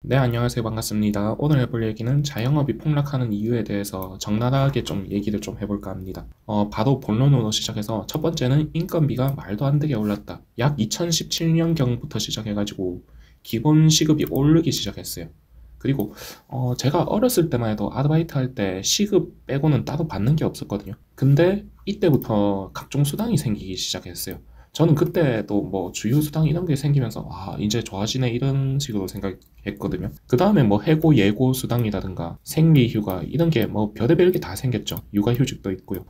네, 안녕하세요. 반갑습니다. 오늘 해볼 얘기는 자영업이 폭락하는 이유에 대해서 적나라하게 좀 얘기를 좀 해볼까 합니다. 바로 본론으로 시작해서 첫 번째는 인건비가 말도 안 되게 올랐다. 약 2017년경부터 시작해가지고 기본 시급이 오르기 시작했어요. 그리고 제가 어렸을 때만 해도 아르바이트 할 때 시급 빼고는 따로 받는 게 없었거든요. 근데 이때부터 각종 수당이 생기기 시작했어요. 저는 그때도 뭐 주휴수당 이런 게 생기면서 이제 좋아지네 이런 식으로 생각했거든요. 그 다음에 뭐 해고 예고 수당이라든가 생리휴가 이런 게 뭐 별의별 게 다 생겼죠. 육아휴직도 있고요.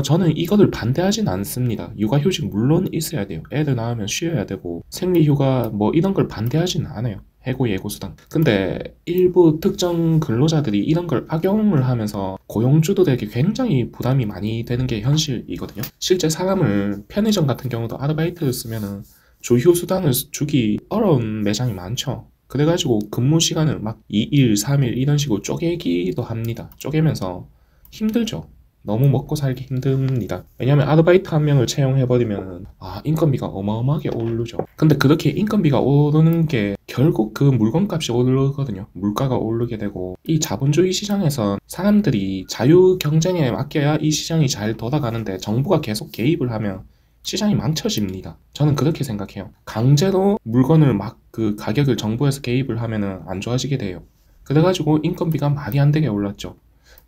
저는 이거를 반대하진 않습니다. 육아휴직 물론 있어야 돼요. 애들 낳으면 쉬어야 되고 생리휴가 뭐 이런 걸 반대하진 않아요. 해고 예고 수당. 근데 일부 특정 근로자들이 이런 걸 악용을 하면서 고용주들에게 굉장히 부담이 많이 되는 게 현실이거든요. 실제 사람을 편의점 같은 경우도 아르바이트를 쓰면은 주휴 수당을 주기 어려운 매장이 많죠. 그래가지고 근무 시간을 막 2일, 3일 이런 식으로 쪼개기도 합니다. 쪼개면서 힘들죠. 너무 먹고 살기 힘듭니다. 왜냐면 아르바이트 한 명을 채용해버리면 인건비가 어마어마하게 오르죠. 근데 그렇게 인건비가 오르는 게 결국 그 물건값이 오르거든요. 물가가 오르게 되고 이 자본주의 시장에선 사람들이 자유 경쟁에 맡겨야 이 시장이 잘 돌아가는데 정부가 계속 개입을 하면 시장이 망쳐집니다. 저는 그렇게 생각해요. 강제로 물건을 막 그 가격을 정부에서 개입을 하면은 안 좋아지게 돼요. 그래가지고 인건비가 말이 안 되게 올랐죠.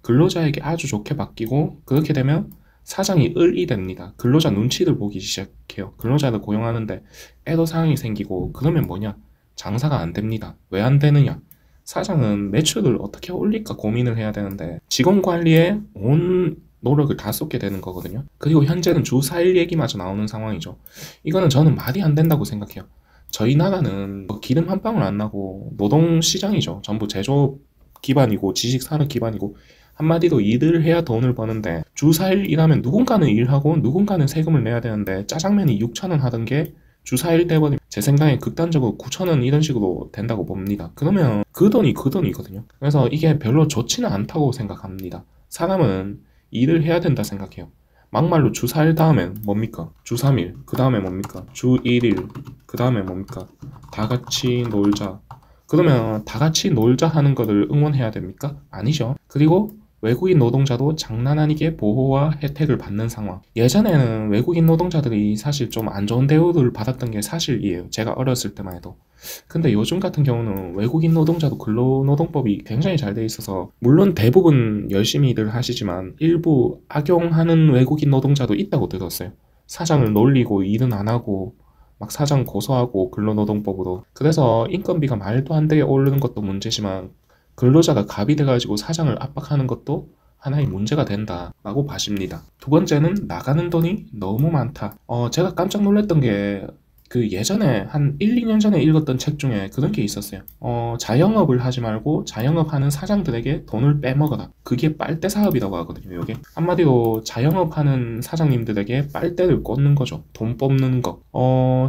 근로자에게 아주 좋게 바뀌고 그렇게 되면 사장이 을이 됩니다. 근로자 눈치를 보기 시작해요. 근로자를 고용하는데 애로사항이 생기고 그러면 뭐냐? 장사가 안 됩니다. 왜 안 되느냐? 사장은 매출을 어떻게 올릴까 고민을 해야 되는데 직원 관리에 온 노력을 다 쏟게 되는 거거든요. 그리고 현재는 주 4일 얘기마저 나오는 상황이죠. 이거는 저는 말이 안 된다고 생각해요. 저희 나라는 뭐 기름 한 방울 안 나고 노동 시장이죠. 전부 제조업 기반이고 지식 산업 기반이고 한마디로 일을 해야 돈을 버는데 주 4일 일하면 누군가는 일하고 누군가는 세금을 내야 되는데 짜장면이 6,000원 하던 게 주 4일 돼버리면 제 생각에 극단적으로 9,000원 이런 식으로 된다고 봅니다. 그러면 그 돈이 그 돈이거든요. 그래서 이게 별로 좋지는 않다고 생각합니다. 사람은 일을 해야 된다 생각해요. 막말로 주 4일 다음엔 뭡니까? 주 3일, 그 다음에 뭡니까? 주 1일, 그 다음에 뭡니까? 다 같이 놀자. 그러면 다 같이 놀자 하는 것을 응원해야 됩니까? 아니죠. 그리고 외국인 노동자도 장난 아니게 보호와 혜택을 받는 상황. 예전에는 외국인 노동자들이 사실 좀 안 좋은 대우를 받았던 게 사실이에요. 제가 어렸을 때만 해도. 근데 요즘 같은 경우는 외국인 노동자도 근로노동법이 굉장히 잘 돼 있어서 물론 대부분 열심히들 하시지만 일부 악용하는 외국인 노동자도 있다고 들었어요. 사장을 놀리고 일은 안 하고 막 사장 고소하고 근로노동법으로. 그래서 인건비가 말도 안 되게 오르는 것도 문제지만 근로자가 갑이 돼가지고 사장을 압박하는 것도 하나의 문제가 된다라고 봐집니다. 두 번째는 나가는 돈이 너무 많다. 제가 깜짝 놀랐던 게 그 예전에 한 1, 2년 전에 읽었던 책 중에 그런 게 있었어요. 자영업을 하지 말고 자영업하는 사장들에게 돈을 빼먹어라. 그게 빨대 사업이라고 하거든요. 이게 한마디로 자영업하는 사장님들에게 빨대를 꽂는 거죠. 돈 뽑는 거.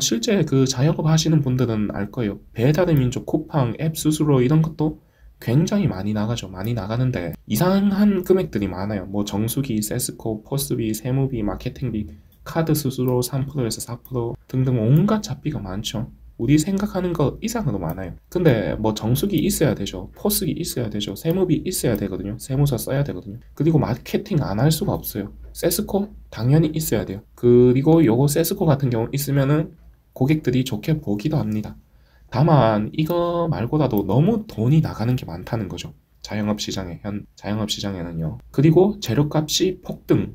실제 그 자영업 하시는 분들은 알 거예요. 배달의 민족, 쿠팡, 앱 수수료 이런 것도 굉장히 많이 나가죠. 많이 나가는데 이상한 금액들이 많아요. 뭐 정수기, 세스코, 포스비, 세무비, 마케팅비, 카드 수수료 3%에서 4% 등등 온갖 잡비가 많죠. 우리 생각하는 것 이상으로 많아요. 근데 뭐 정수기 있어야 되죠. 포스기 있어야 되죠. 세무비 있어야 되거든요. 세무서 써야 되거든요. 그리고 마케팅 안 할 수가 없어요. 세스코 당연히 있어야 돼요. 그리고 요거 세스코 같은 경우 있으면은 고객들이 좋게 보기도 합니다. 다만 이거 말고라도 너무 돈이 나가는 게 많다는 거죠. 자영업 시장에는요. 그리고 재료값이 폭등.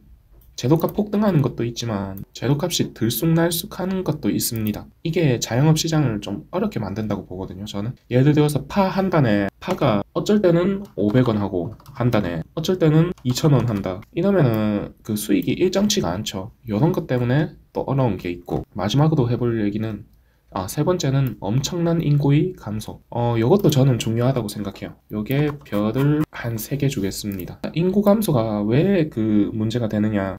재료값 폭등하는 것도 있지만 재료값이 들쑥날쑥하는 것도 있습니다. 이게 자영업 시장을 좀 어렵게 만든다고 보거든요. 저는 예를 들어서 파 한 단에 파가 어쩔 때는 500원 하고 한 단에 어쩔 때는 2,000원 한다. 이러면은 그 수익이 일정치가 않죠. 이런 것 때문에 또 어려운 게 있고 마지막으로 해볼 얘기는 세 번째는 엄청난 인구의 감소. 요것도 저는 중요하다고 생각해요. 요게 별을 한 3개 주겠습니다. 인구 감소가 왜 그 문제가 되느냐.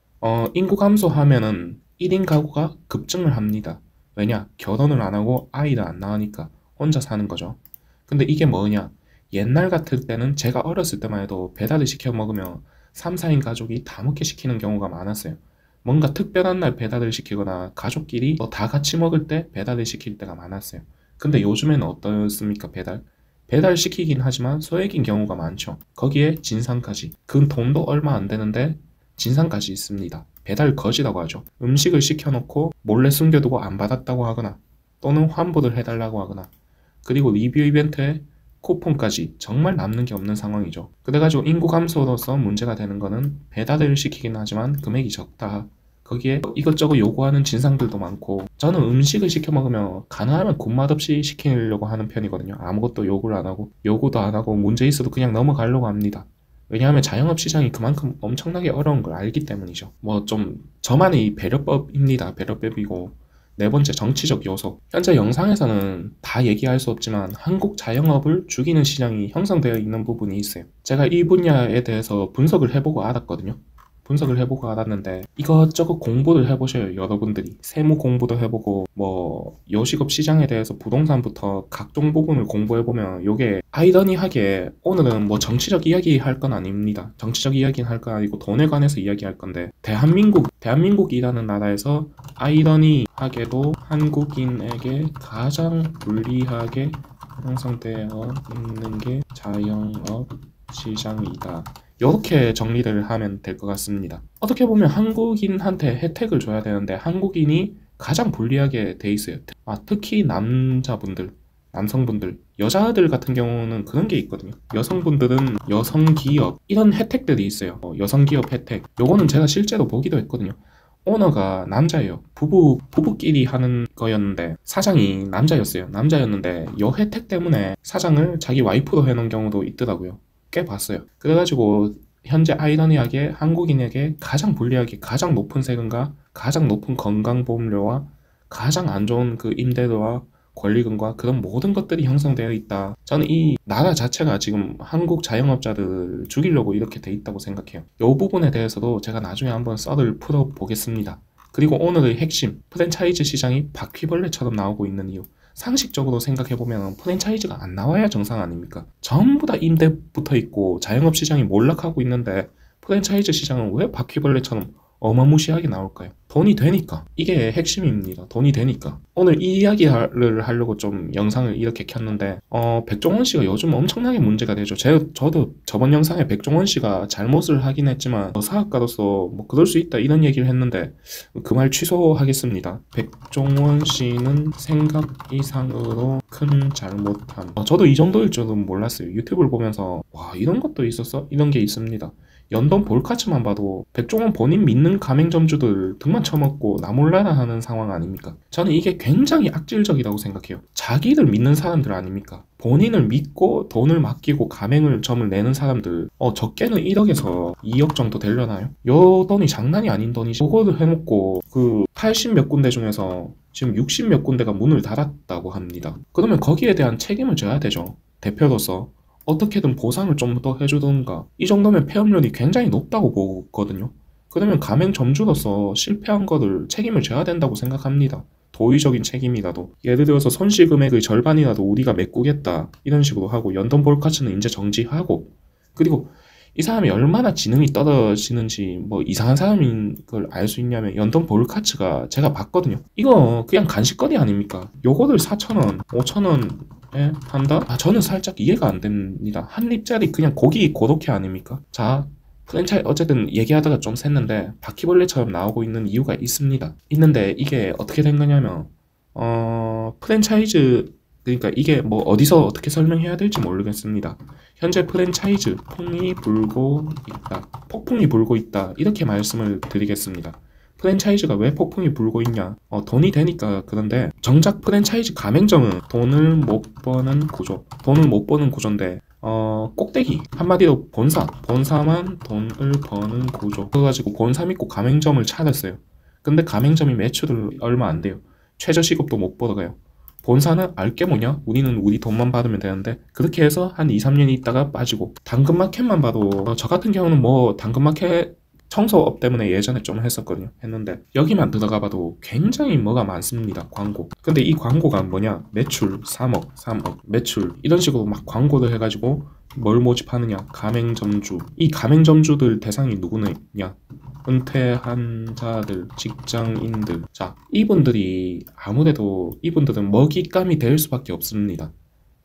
인구 감소하면은 1인 가구가 급증을 합니다. 왜냐? 결혼을 안 하고 아이를 안 낳으니까 혼자 사는 거죠. 근데 이게 뭐냐? 옛날 같을 때는 제가 어렸을 때만 해도 배달을 시켜 먹으면 3, 4인 가족이 다 먹게 시키는 경우가 많았어요. 뭔가 특별한 날 배달을 시키거나 가족끼리 다 같이 먹을 때 배달을 시킬 때가 많았어요. 근데 요즘에는 어떻습니까, 배달? 배달시키긴 하지만 소액인 경우가 많죠. 거기에 진상까지. 그 돈도 얼마 안 되는데 진상까지 있습니다. 배달 거지라고 하죠. 음식을 시켜놓고 몰래 숨겨두고 안 받았다고 하거나 또는 환불을 해달라고 하거나 그리고 리뷰 이벤트에 쿠폰까지 정말 남는 게 없는 상황이죠. 그래가지고 인구 감소로서 문제가 되는 거는 배달을 시키긴 하지만 금액이 적다. 거기에 이것저것 요구하는 진상들도 많고 저는 음식을 시켜 먹으면 가능하면 군맛 없이 시키려고 하는 편이거든요. 아무것도 요구를 안 하고 요구도 안 하고 문제 있어도 그냥 넘어가려고 합니다. 왜냐하면 자영업 시장이 그만큼 엄청나게 어려운 걸 알기 때문이죠. 뭐 좀 저만의 배려법입니다. 배려법이고 네 번째 정치적 요소. 현재 영상에서는 다 얘기할 수 없지만 한국 자영업을 죽이는 시장이 형성되어 있는 부분이 있어요. 제가 이 분야에 대해서 분석을 해보고 알았거든요. 분석을 해보고 알았는데 이것저것 공부를 해보셔요. 여러분들이 세무 공부도 해보고 뭐 요식업 시장에 대해서 부동산부터 각종 부분을 공부해보면 요게 아이러니하게 오늘은 뭐 정치적 이야기 할 건 아닙니다. 정치적 이야기는 할 건 아니고 돈에 관해서 이야기할 건데 대한민국이라는 나라에서 아이러니하게도 한국인에게 가장 불리하게 형성되어 있는 게 자영업 시장이다. 이렇게 정리를 하면 될 것 같습니다. 어떻게 보면 한국인한테 혜택을 줘야 되는데 한국인이 가장 불리하게 돼 있어요. 특히 남성분들, 여자들 같은 경우는 그런 게 있거든요. 여성분들은 여성기업 이런 혜택들이 있어요. 여성기업 혜택. 요거는 제가 실제로 보기도 했거든요. 오너가 남자예요. 부부끼리 하는 거였는데 사장이 남자였는데 요 혜택 때문에 사장을 자기 와이프로 해놓은 경우도 있더라고요. 꽤 봤어요. 그래가지고 현재 아이러니하게 한국인에게 가장 불리하게 가장 높은 세금과 가장 높은 건강보험료와 가장 안 좋은 그 임대료와 권리금과 그런 모든 것들이 형성되어 있다. 저는 이 나라 자체가 지금 한국 자영업자들을 죽이려고 이렇게 돼 있다고 생각해요. 이 부분에 대해서도 제가 나중에 한번 썰을 풀어보겠습니다. 그리고 오늘의 핵심, 프랜차이즈 시장이 바퀴벌레처럼 나오고 있는 이유. 상식적으로 생각해보면 프랜차이즈가 안 나와야 정상 아닙니까? 전부 다 임대 붙어 있고 자영업 시장이 몰락하고 있는데 프랜차이즈 시장은 왜 바퀴벌레처럼 어마무시하게 나올까요? 돈이 되니까. 이게 핵심입니다. 돈이 되니까. 오늘 이 이야기를 하려고 좀 영상을 이렇게 켰는데 백종원 씨가 요즘 엄청나게 문제가 되죠. 저도 저번 영상에 백종원 씨가 잘못을 하긴 했지만 사업가로서 뭐 그럴 수 있다 이런 얘기를 했는데 그 말 취소하겠습니다. 백종원 씨는 생각 이상으로 큰 잘못함. 저도 이 정도일 줄은 몰랐어요. 유튜브를 보면서 와 이런 것도 있었어? 이런 게 있습니다. 연돈 볼카츠만 봐도 백종원 본인 믿는 가맹점주들 등만 쳐먹고 나몰라라 하는 상황 아닙니까? 저는 이게 굉장히 악질적이라고 생각해요. 자기를 믿는 사람들 아닙니까? 본인을 믿고 돈을 맡기고 가맹점을 내는 사람들 적게는 1억에서 2억 정도 되려나요? 요 돈이 장난이 아닌 돈이지. 그거를 해놓고 그 80 몇 군데 중에서 지금 60 몇 군데가 문을 닫았다고 합니다. 그러면 거기에 대한 책임을 져야 되죠. 대표로서. 어떻게든 보상을 좀 더 해주던가. 이 정도면 폐업률이 굉장히 높다고 보거든요. 그러면 가맹점주로서 실패한 거를 책임을 져야 된다고 생각합니다. 도의적인 책임이라도. 예를 들어서 손실 금액의 절반이라도 우리가 메꾸겠다 이런 식으로 하고 연돈 볼카츠는 이제 정지하고 그리고 이 사람이 얼마나 지능이 떨어지는지 뭐 이상한 사람인 걸 알 수 있냐면 연돈 볼카츠가 제가 봤거든요. 이거 그냥 간식거리 아닙니까? 요거를 4,000원, 5,000원에 판다? 저는 살짝 이해가 안 됩니다. 한 입짜리 그냥 고기 고로케 아닙니까? 자, 어쨌든 얘기하다가 좀 샜는데 바퀴벌레처럼 나오고 있는 이유가 있습니다. 있는데 이게 어떻게 된 거냐면 프랜차이즈 그러니까 이게 뭐 어디서 어떻게 설명해야 될지 모르겠습니다. 현재 프랜차이즈 폭풍이 불고 있다 이렇게 말씀을 드리겠습니다. 프랜차이즈가 왜 폭풍이 불고 있냐? 돈이 되니까. 그런데 정작 프랜차이즈 가맹점은 돈을 못 버는 구조인데 꼭대기 한마디로 본사만 돈을 버는 구조. 그래가지고 본사 믿고 가맹점을 차렸어요. 근데 가맹점이 매출을 얼마 안 돼요. 최저시급도 못 벌어가요. 본사는 알게 뭐냐? 우리는 우리 돈만 받으면 되는데 그렇게 해서 한 2, 3년이 있다가 빠지고 당근마켓만 봐도 저 같은 경우는 뭐 당근마켓 청소업 때문에 예전에 좀 했는데 여기만 들어가 봐도 굉장히 뭐가 많습니다. 광고. 근데 이 광고가 뭐냐? 매출 3억 매출 이런 식으로 막 광고를 해가지고 뭘 모집하느냐? 가맹점주. 이 가맹점주들 대상이 누구냐? 은퇴한 자들, 직장인들. 자, 이분들은 먹잇감이 될 수밖에 없습니다.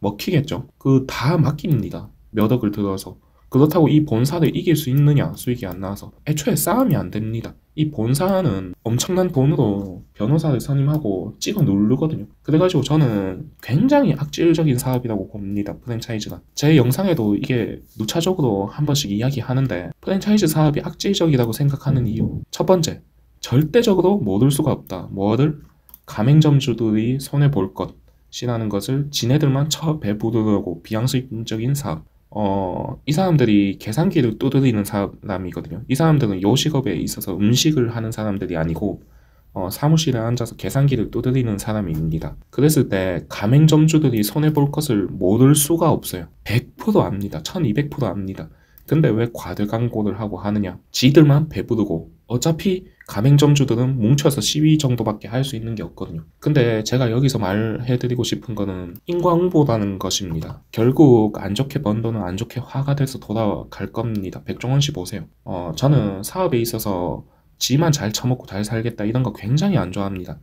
먹히겠죠. 그 다 맡깁니다. 몇 억을 들어서. 그렇다고 이 본사를 이길 수 있느냐? 수익이 안 나와서. 애초에 싸움이 안 됩니다. 이 본사는 엄청난 돈으로 변호사를 선임하고 찍어 누르거든요. 그래가지고 저는 굉장히 악질적인 사업이라고 봅니다. 프랜차이즈가. 제 영상에도 이게 누차적으로 한 번씩 이야기하는데 프랜차이즈 사업이 악질적이라고 생각하는 이유. 첫 번째, 절대적으로 못 올 수가 없다. 뭐를? 가맹점주들이 손해볼 것이라는 것을 지네들만 배부르려고 비양심적인 사업. 이 사람들이 계산기를 두드리는 사람이거든요. 이 사람들은 요식업에 있어서 음식을 하는 사람들이 아니고 사무실에 앉아서 계산기를 두드리는 사람입니다. 그랬을 때 가맹점주들이 손해볼 것을 모를 수가 없어요. 100% 압니다. 1200% 압니다. 근데 왜 과대광고를 하고 하느냐? 지들만 배부르고 어차피 가맹점주들은 뭉쳐서 시위 정도밖에 할 수 있는 게 없거든요. 근데 제가 여기서 말해드리고 싶은 거는 인과응보라는 것입니다. 결국 안 좋게 번 돈은 안 좋게 화가 돼서 돌아갈 겁니다. 백종원 씨 보세요. 저는 사업에 있어서 지만 잘 처먹고 잘 살겠다 이런 거 굉장히 안 좋아합니다.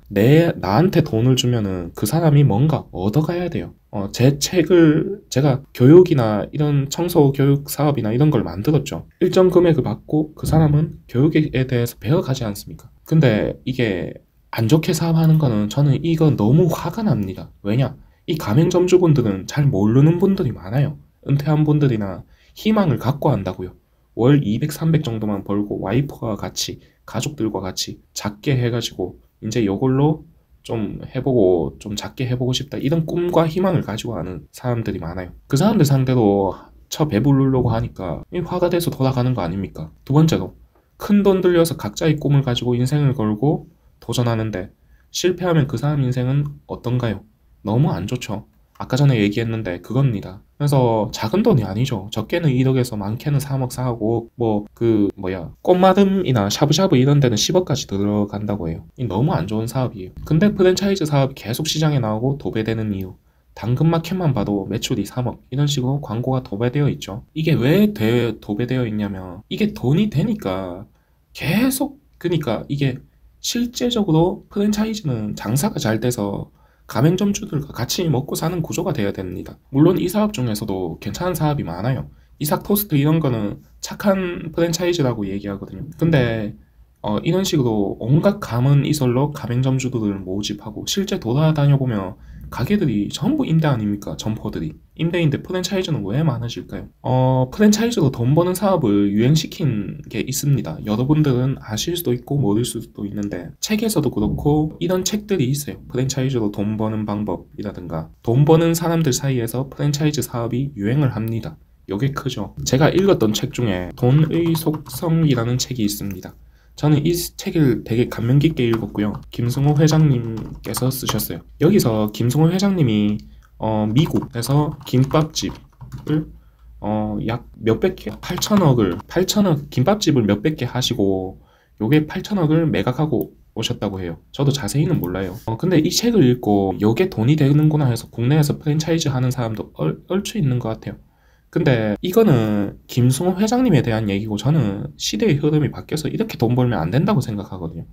나한테 돈을 주면은 그 사람이 뭔가 얻어가야 돼요. 제 책을 제가 교육이나 이런 청소 교육 사업이나 이런 걸 만들었죠. 일정 금액을 받고 그 사람은 교육에 대해서 배워가지 않습니까? 근데 이게 안 좋게 사업하는 거는 저는 이거 너무 화가 납니다. 왜냐? 이 가맹점주분들은 잘 모르는 분들이 많아요. 은퇴한 분들이나 희망을 갖고 한다고요. 월 200, 300 정도만 벌고 와이프와 같이 가족들과 같이 작게 해가지고 이제 요걸로 좀 해보고 좀 작게 해보고 싶다 이런 꿈과 희망을 가지고 하는 사람들이 많아요. 그 사람들 상대로 배부르려고 하니까 화가 돼서 돌아가는 거 아닙니까? 두 번째로 큰 돈 들여서 각자의 꿈을 가지고 인생을 걸고 도전하는데 실패하면 그 사람 인생은 어떤가요? 너무 안 좋죠. 아까 전에 얘기했는데 그겁니다. 그래서 작은 돈이 아니죠. 적게는 1억에서 많게는 3억 4억 꽃마름이나 샤브샤브 이런 데는 10억까지 들어간다고 해요. 이 너무 안 좋은 사업이에요. 근데 프랜차이즈 사업이 계속 시장에 나오고 도배되는 이유. 당근마켓만 봐도 매출이 3억 이런 식으로 광고가 도배되어 있죠. 이게 왜 도배되어 있냐면 이게 돈이 되니까 계속 그러니까 이게 실제적으로 프랜차이즈는 장사가 잘 돼서 가맹점주들과 같이 먹고 사는 구조가 되어야 됩니다. 물론 이 사업 중에서도 괜찮은 사업이 많아요. 이삭토스트 이런 거는 착한 프랜차이즈라고 얘기하거든요. 근데 이런 식으로 온갖 가문이설로 가맹점주들을 모집하고 실제 돌아다녀보면 가게들이 전부 임대 아닙니까? 점포들이. 임대인데 프랜차이즈는 왜 많아질까요? 프랜차이즈로 돈 버는 사업을 유행시킨 게 있습니다. 여러분들은 아실 수도 있고 모를 수도 있는데 책에서도 그렇고 이런 책들이 있어요. 프랜차이즈로 돈 버는 방법이라든가 돈 버는 사람들 사이에서 프랜차이즈 사업이 유행을 합니다. 요게 크죠. 제가 읽었던 책 중에 돈의 속성이라는 책이 있습니다. 저는 이 책을 되게 감명 깊게 읽었고요. 김승호 회장님께서 쓰셨어요. 여기서 김승호 회장님이 미국에서 김밥집을 약 몇백 개, 8천억 김밥집을 몇백 개 하시고 요게 8천억을 매각하고 오셨다고 해요. 저도 자세히는 몰라요. 근데 이 책을 읽고 요게 돈이 되는구나 해서 국내에서 프랜차이즈 하는 사람도 얼추 있는 것 같아요. 근데 이거는 김승호 회장님에 대한 얘기고 저는 시대의 흐름이 바뀌어서 이렇게 돈 벌면 안 된다고 생각하거든요.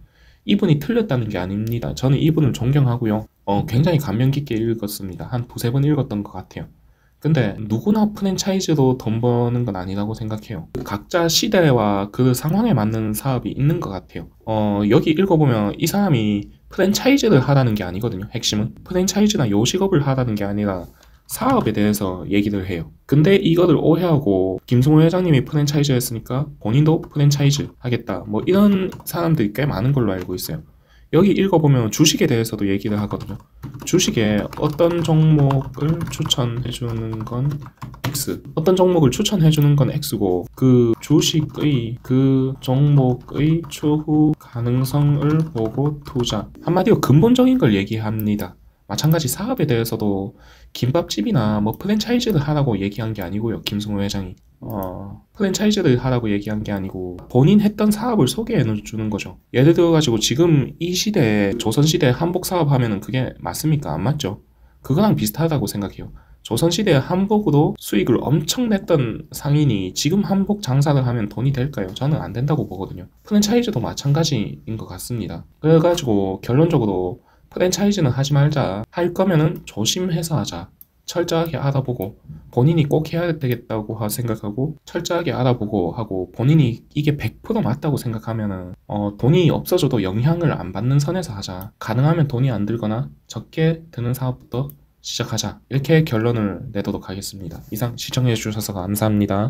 이분이 틀렸다는 게 아닙니다. 저는 이분을 존경하고요. 굉장히 감명 깊게 읽었습니다. 한 두세 번 읽었던 것 같아요. 근데 누구나 프랜차이즈로 돈 버는 건 아니라고 생각해요. 각자 시대와 그 상황에 맞는 사업이 있는 것 같아요. 여기 읽어보면 이 사람이 프랜차이즈를 하라는 게 아니거든요. 핵심은 프랜차이즈나 요식업을 하라는 게 아니라 사업에 대해서 얘기를 해요. 근데 이거를 오해하고 김승호 회장님이 프랜차이즈 했으니까 본인도 프랜차이즈 하겠다 뭐 이런 사람들이 꽤 많은 걸로 알고 있어요. 여기 읽어보면 주식에 대해서도 얘기를 하거든요. 주식에 어떤 종목을 추천해주는 건 X, 어떤 종목을 추천해주는 건 X고 그 주식의 그 종목의 추후 가능성을 보고 투자. 한마디로 근본적인 걸 얘기합니다. 마찬가지 사업에 대해서도 김밥집이나 뭐 프랜차이즈를 하라고 얘기한 게 아니고요. 김승호 회장이 프랜차이즈를 하라고 얘기한 게 아니고 본인 했던 사업을 소개해 주는 거죠. 예를 들어 가지고 지금 이 시대에 조선시대 한복 사업 하면은 그게 맞습니까? 안 맞죠. 그거랑 비슷하다고 생각해요. 조선시대 한복으로 수익을 엄청 냈던 상인이 지금 한복 장사를 하면 돈이 될까요? 저는 안 된다고 보거든요. 프랜차이즈도 마찬가지인 것 같습니다. 그래가지고 결론적으로 프랜차이즈는 하지 말자. 할 거면은 조심해서 하자. 철저하게 알아보고 본인이 꼭 해야 되겠다고 생각하고 철저하게 알아보고 하고 본인이 이게 100% 맞다고 생각하면은 돈이 없어져도 영향을 안 받는 선에서 하자. 가능하면 돈이 안 들거나 적게 드는 사업부터 시작하자. 이렇게 결론을 내도록 하겠습니다. 이상 시청해 주셔서 감사합니다.